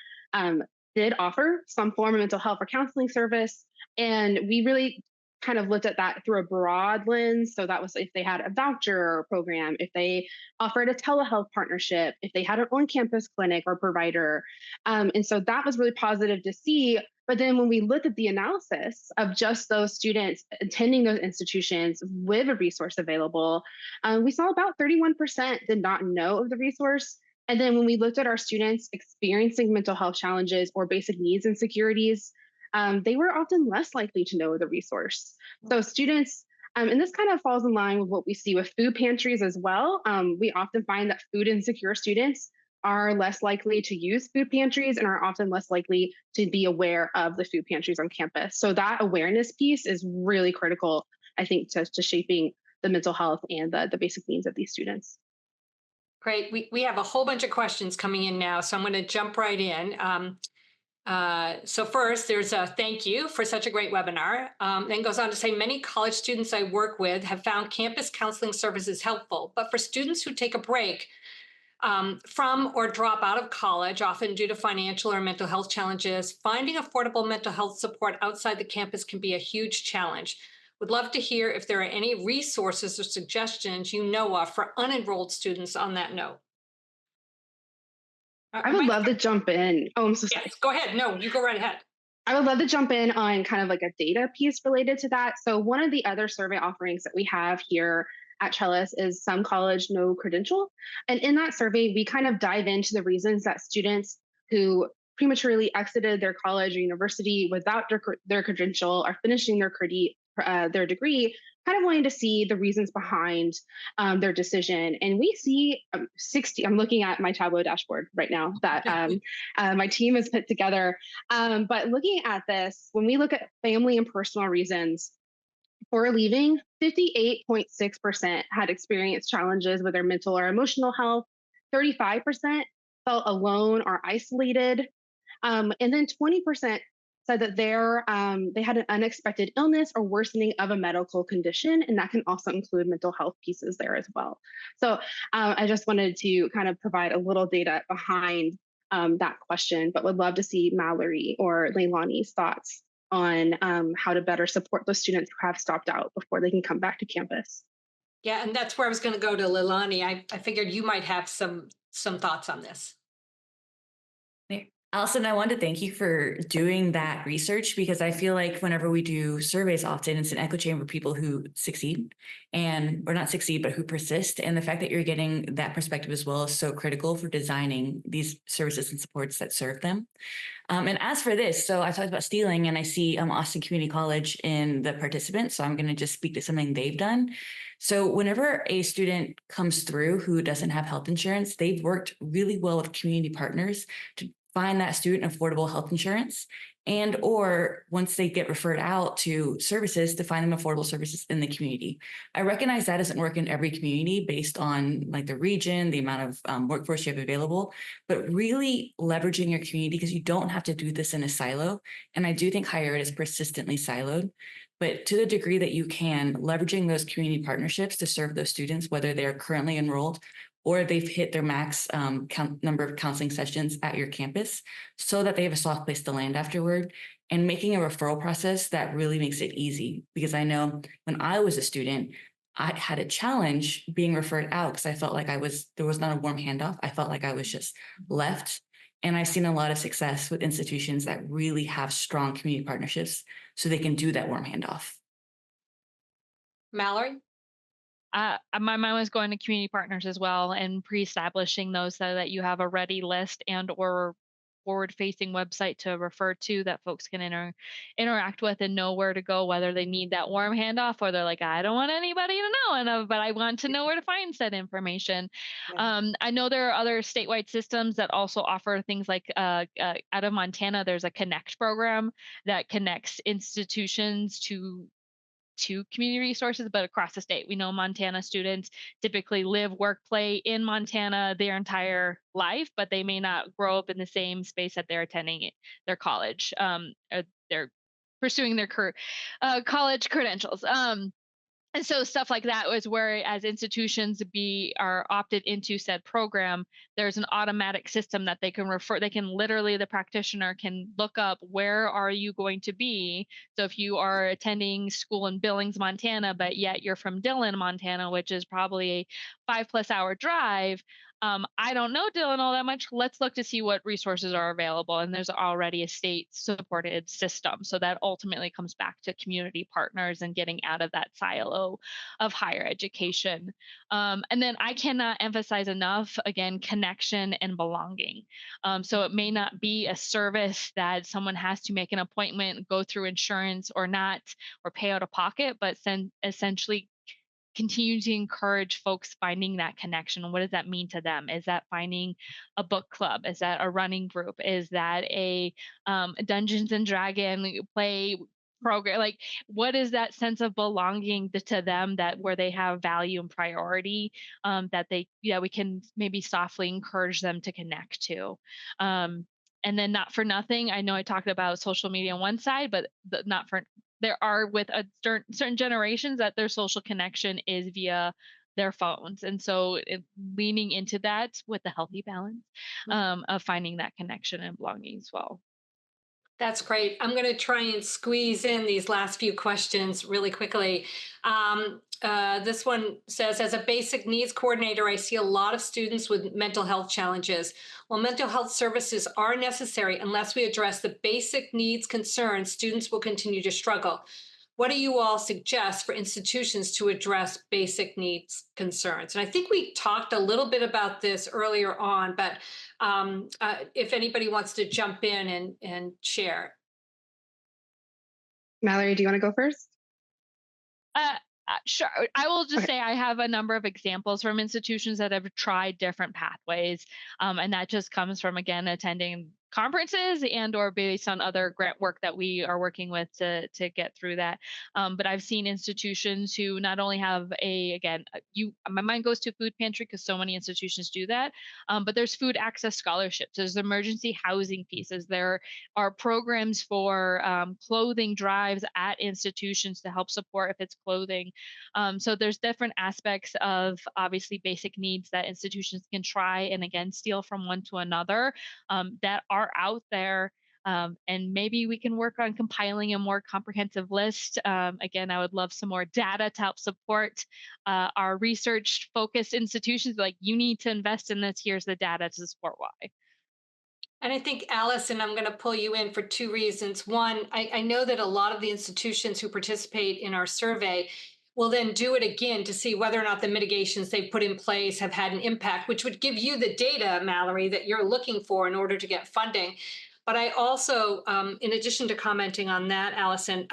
did offer some form of mental health or counseling service. And we really kind of looked at that through a broad lens. So that was if they had a voucher program, if they offered a telehealth partnership, if they had an on-campus clinic or provider. And so that was really positive to see. But then when we looked at the analysis of just those students attending those institutions with a resource available, we saw about 31% did not know of the resource. And then when we looked at our students experiencing mental health challenges or basic needs insecurities, they were often less likely to know the resource. So students, and this kind of falls in line with what we see with food pantries as well. We often find that food insecure students are less likely to use food pantries and are often less likely to be aware of the food pantries on campus. So that awareness piece is really critical, I think, to shaping the mental health and the basic needs of these students. Great. We have a whole bunch of questions coming in now, so I'm going to jump right in. So first, there's a thank you for such a great webinar. Then goes on to say, many college students I work with have found campus counseling services helpful, but for students who take a break from or drop out of college, often due to financial or mental health challenges, finding affordable mental health support outside the campus can be a huge challenge. Would love to hear if there are any resources or suggestions you know of for unenrolled students on that note. I would love to jump in. Oh, I'm so sorry. Yes, go ahead. No, you go right ahead. I would love to jump in on kind of like a data piece related to that. So one of the other survey offerings that we have here at Trellis is Some College, No Credential. And in that survey, we kind of dive into the reasons that students who prematurely exited their college or university without their credential are finishing their degree, kind of wanting to see the reasons behind their decision. And we see 60, I'm looking at my Tableau dashboard right now that my team has put together. But looking at this, when we look at family and personal reasons for leaving, 58.6% had experienced challenges with their mental or emotional health. 35% felt alone or isolated. And then 20% said that they had an unexpected illness or worsening of a medical condition, and that can also include mental health pieces there as well. So I just wanted to kind of provide a little data behind that question, but would love to see Mallory or Leilani's thoughts on how to better support those students who have stopped out before they can come back to campus. Yeah, and that's where I was going to go to Leilani. I figured you might have some thoughts on this. Allyson, I want to thank you for doing that research, because I feel like whenever we do surveys, often it's an echo chamber of people who succeed or not succeed, but who persist. And the fact that you're getting that perspective as well is so critical for designing these services and supports that serve them. And as for this, so I talked about stealing, and I see Austin Community College in the participants. So I'm going to just speak to something they've done. So whenever a student comes through who doesn't have health insurance, they've worked really well with community partners to find that student affordable health insurance, and or once they get referred out to services, to find them affordable services in the community. I recognize that doesn't work in every community based on like the region, the amount of workforce you have available, but really leveraging your community, because you don't have to do this in a silo. And I do think higher ed is persistently siloed. But to the degree that you can, leveraging those community partnerships to serve those students, whether they're currently enrolled or they've hit their max number of counseling sessions at your campus, so that they have a soft place to land afterward, and making a referral process that really makes it easy. Because I know when I was a student, I had a challenge being referred out because I felt like there was not a warm handoff. I felt like I was just left. And I've seen a lot of success with institutions that really have strong community partnerships so they can do that warm handoff. Mallory? My mind was going to community partners as well and pre-establishing those so that you have a ready list and or forward-facing website to refer to that folks can interact with and know where to go, whether they need that warm handoff or they're like, I don't want anybody to know, but I want to know where to find said information. Yeah. I know there are other statewide systems that also offer things like out of Montana, there's a Connect program that connects institutions to community resources, but across the state. We know Montana students typically live, work, play in Montana their entire life, but they may not grow up in the same space that they're attending their college. They're pursuing their college credentials. And so stuff like that was where, as institutions are opted into said program, there's an automatic system that they can refer. They can literally, the practitioner can look up, where are you going to be? So if you are attending school in Billings, Montana, but yet you're from Dillon, Montana, which is probably a 5+ hour drive. I don't know Dillon all that much. Let's look to see what resources are available. And there's already a state supported system. So that ultimately comes back to community partners and getting out of that silo of higher education. And then I cannot emphasize enough, again, connection and belonging. So it may not be a service that someone has to make an appointment, go through insurance or not, or pay out of pocket, but essentially continue to encourage folks finding that connection. What does that mean to them? Is that finding a book club? Is that a running group? Is that a Dungeons and Dragon play program? Like, what is that sense of belonging to them, that where they have value and priority, that we can maybe softly encourage them to connect to. And then, not for nothing, I know I talked about social media on one side, but not for there are, with a certain generations, that their social connection is via their phones. And so leaning into that with a healthy balance of finding that connection and belonging as well. That's great. I'm going to try and squeeze in these last few questions really quickly. This one says, as a basic needs coordinator, I see a lot of students with mental health challenges. While mental health services are necessary, unless we address the basic needs concerns, students will continue to struggle. What do you all suggest for institutions to address basic needs concerns? And I think we talked a little bit about this earlier on, but if anybody wants to jump in and share. Mallory, do you want to go first? Uh, sure. I will just Okay. say I have a number of examples from institutions that have tried different pathways. And that just comes from, again, attending conferences and or based on other grant work that we are working with to get through that. But I've seen institutions who not only have my mind goes to food pantry because so many institutions do that. But there's food access scholarships, there's emergency housing pieces, there are programs for clothing drives at institutions to help support if it's clothing. So there's different aspects of obviously basic needs that institutions can try and, again, steal from one to another, that are out there. And maybe we can work on compiling a more comprehensive list. Again, I would love some more data to help support our research focused institutions. Like, you need to invest in this. Here's the data to support why. And I think, Allyson, I'm going to pull you in for two reasons. One, I know that a lot of the institutions who participate in our survey will then do it again to see whether or not the mitigations they've put in place have had an impact, which would give you the data, Mallory, that you're looking for in order to get funding. But I also, in addition to commenting on that, Allyson,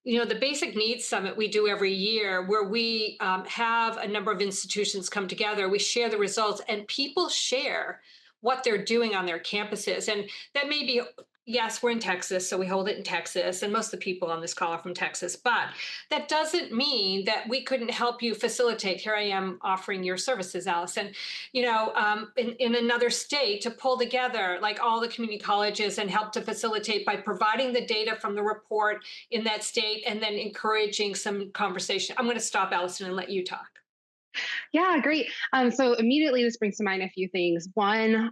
the Basic Needs Summit we do every year, where we have a number of institutions come together, we share the results, and people share what they're doing on their campuses. And that may be, yes, we're in Texas, so we hold it in Texas, and most of the people on this call are from Texas, but that doesn't mean that we couldn't help you facilitate. Here I am offering your services, Allyson, in another state, to pull together like all the community colleges and help to facilitate by providing the data from the report in that state and then encouraging some conversation. I'm going to stop, Allyson, and let you talk. Yeah, great. So immediately this brings to mind a few things. One,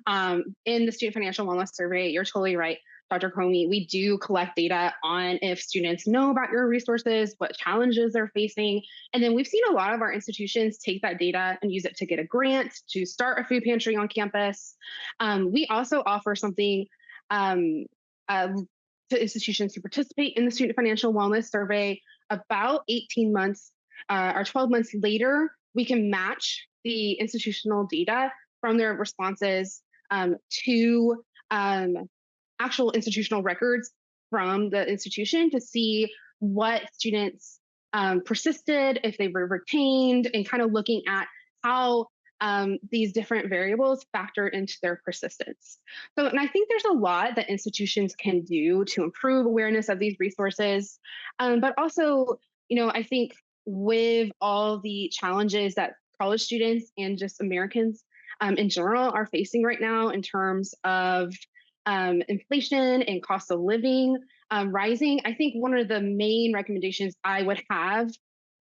in the Student Financial Wellness Survey, you're totally right. Dr. Chromy, we do collect data on if students know about your resources, what challenges they're facing. And then we've seen a lot of our institutions take that data and use it to get a grant to start a food pantry on campus. We also offer something um, uh, to institutions to participate in the Student Financial Wellness Survey about 18 months or 12 months later. We can match the institutional data from their responses to actual institutional records from the institution to see what students persisted, if they were retained, and kind of looking at how these different variables factor into their persistence. So, and I think there's a lot that institutions can do to improve awareness of these resources, but also, I think with all the challenges that college students and just Americans in general are facing right now in terms of inflation and cost of living rising, I think one of the main recommendations I would have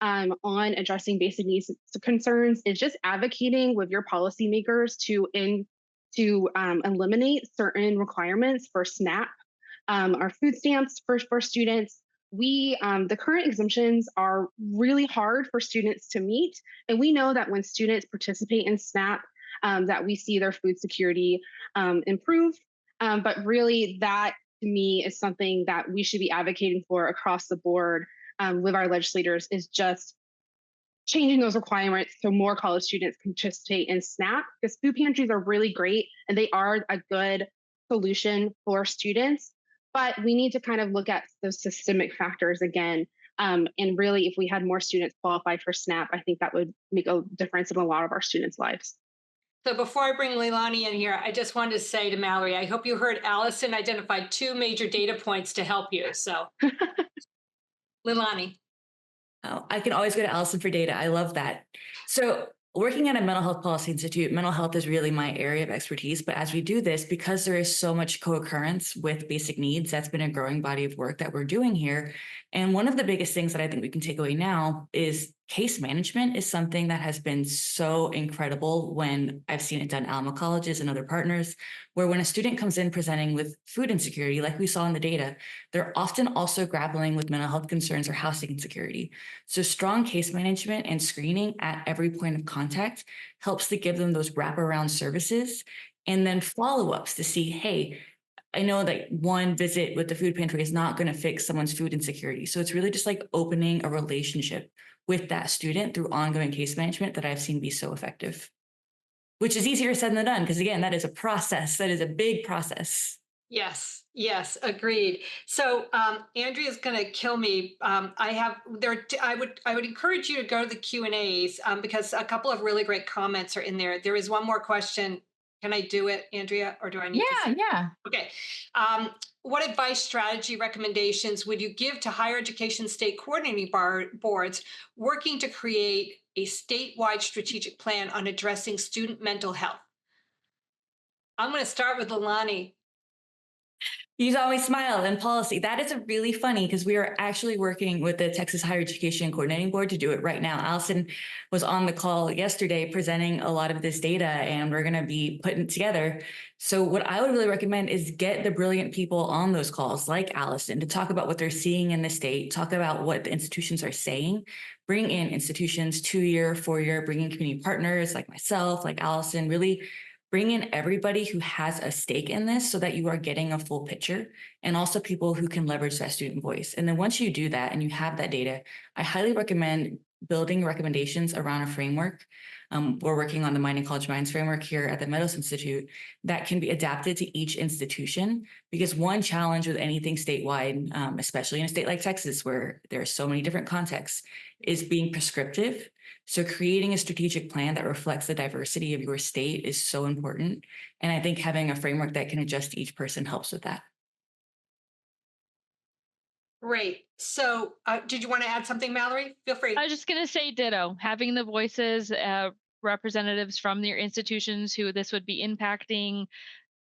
on addressing basic needs concerns is just advocating with your policymakers to eliminate certain requirements for SNAP or food stamps for students. The current exemptions are really hard for students to meet, and we know that when students participate in SNAP, that we see their food security improve. But really, that to me is something that we should be advocating for across the board with our legislators, is just changing those requirements so more college students can participate in SNAP, because food pantries are really great and they are a good solution for students. But we need to kind of look at those systemic factors again. And really, if we had more students qualify for SNAP, I think that would make a difference in a lot of our students' lives. So before I bring Leilani in here, I just wanted to say to Mallory, I hope you heard Allyson identified two major data points to help you. So Leilani. Oh, I can always go to Allyson for data. I love that. So working at a mental health policy institute, mental health is really my area of expertise. But as we do this, because there is so much co-occurrence with basic needs, that's been a growing body of work that we're doing here. And one of the biggest things that I think we can take away now is case management is something that has been so incredible when I've seen it done at Alma colleges and other partners, where when a student comes in presenting with food insecurity, like we saw in the data, they're often also grappling with mental health concerns or housing insecurity. So strong case management and screening at every point of contact helps to give them those wraparound services, and then follow-ups to see, hey, I know that one visit with the food pantry is not going to fix someone's food insecurity. So it's really just like opening a relationship with that student through ongoing case management that I've seen be so effective, which is easier said than done. Because again, that is a process. That is a big process. Yes, agreed. So Andrea's going to kill me. I have there. I would encourage you to go to the Q&As because a couple of really great comments are in there. There is one more question. Can I do it, Andrea, or do I need to? Yeah. Okay. What advice, strategy, recommendations would you give to higher education state coordinating boards working to create a statewide strategic plan on addressing student mental health? I'm going to start with Leilani. You always smile in policy. That is a really funny because we are actually working with the Texas Higher Education Coordinating Board to do it right now. Allyson was on the call yesterday presenting a lot of this data, and we're going to be putting it together. So what I would really recommend is get the brilliant people on those calls like Allyson to talk about what they're seeing in the state, talk about what the institutions are saying, bring in institutions 2-year, 4-year, bring in community partners like myself, like Allyson, really bring in everybody who has a stake in this so that you are getting a full picture, and also people who can leverage that student voice. And then once you do that and you have that data, I highly recommend building recommendations around a framework. We're working on the Mining College Minds framework here at the Meadows Institute that can be adapted to each institution, because one challenge with anything statewide, especially in a state like Texas, where there are so many different contexts, is being prescriptive. So creating a strategic plan that reflects the diversity of your state is so important. And I think having a framework that can adjust to each person helps with that. Great. So did you want to add something, Mallory? Feel free. I was just going to say ditto. Having the voices, representatives from your institutions who this would be impacting,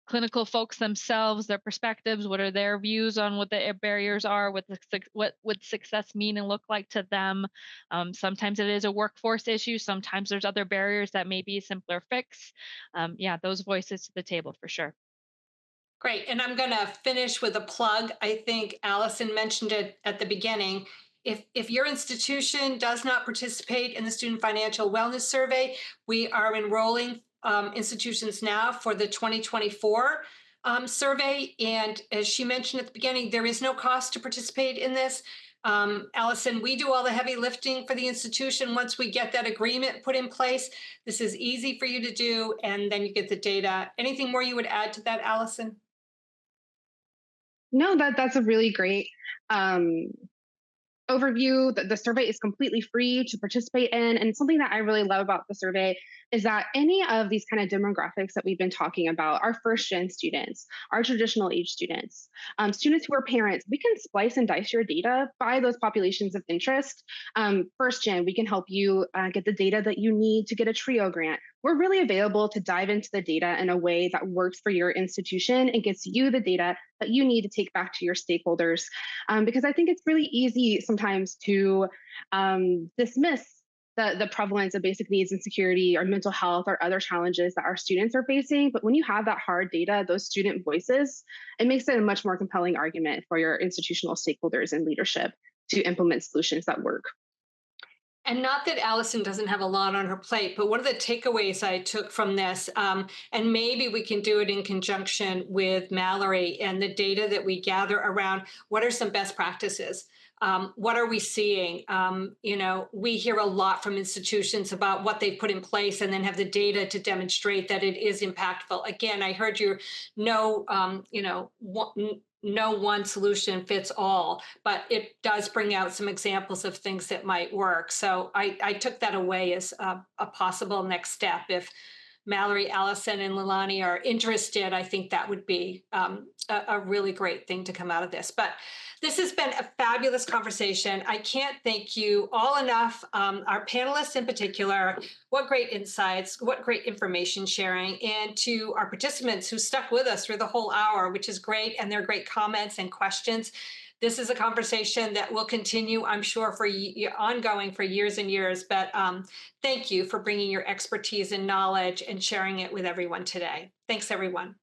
clinical folks themselves, their perspectives, what are their views on what the barriers are, what would success mean and look like to them. Sometimes it is a workforce issue. Sometimes there's other barriers that may be a simpler fix. Yeah, those voices to the table for sure. Great. And I'm going to finish with a plug. I think Allison mentioned it at the beginning. If your institution does not participate in the Student Financial Wellness Survey, we are enrolling institutions now for the 2024 survey. And as she mentioned at the beginning, there is no cost to participate in this. Allison, we do all the heavy lifting for the institution once we get that agreement put in place. This is easy for you to do, and then you get the data. Anything more you would add to that, Allison? No, that's a really great um, overview. The survey is completely free to participate in. And something that I really love about the survey is that any of these kind of demographics that we've been talking about, our first gen students, our traditional age students, students who are parents, we can splice and dice your data by those populations of interest. First gen, we can help you get the data that you need to get a TRIO grant. We're really available to dive into the data in a way that works for your institution and gets you the data that you need to take back to your stakeholders. Because I think it's really easy sometimes to dismiss the prevalence of basic needs insecurity or mental health or other challenges that our students are facing. But when you have that hard data, those student voices, it makes it a much more compelling argument for your institutional stakeholders and leadership to implement solutions that work. And not that Allison doesn't have a lot on her plate, but one of the takeaways I took from this, and maybe we can do it in conjunction with Mallory and the data that we gather around what are some best practices? What are we seeing? We hear a lot from institutions about what they've put in place and then have the data to demonstrate that it is impactful. Again, I heard you know, no one solution fits all, but it does bring out some examples of things that might work. So I took that away as a possible next step. If Mallory, Allison, and Leilani are interested, I think that would be a really great thing to come out of this. But this has been a fabulous conversation. I can't thank you all enough, our panelists in particular. What great insights, what great information sharing, and to our participants who stuck with us through the whole hour, which is great, and their great comments and questions. This is a conversation that will continue, I'm sure, for ongoing for years and years. But thank you for bringing your expertise and knowledge and sharing it with everyone today. Thanks, everyone.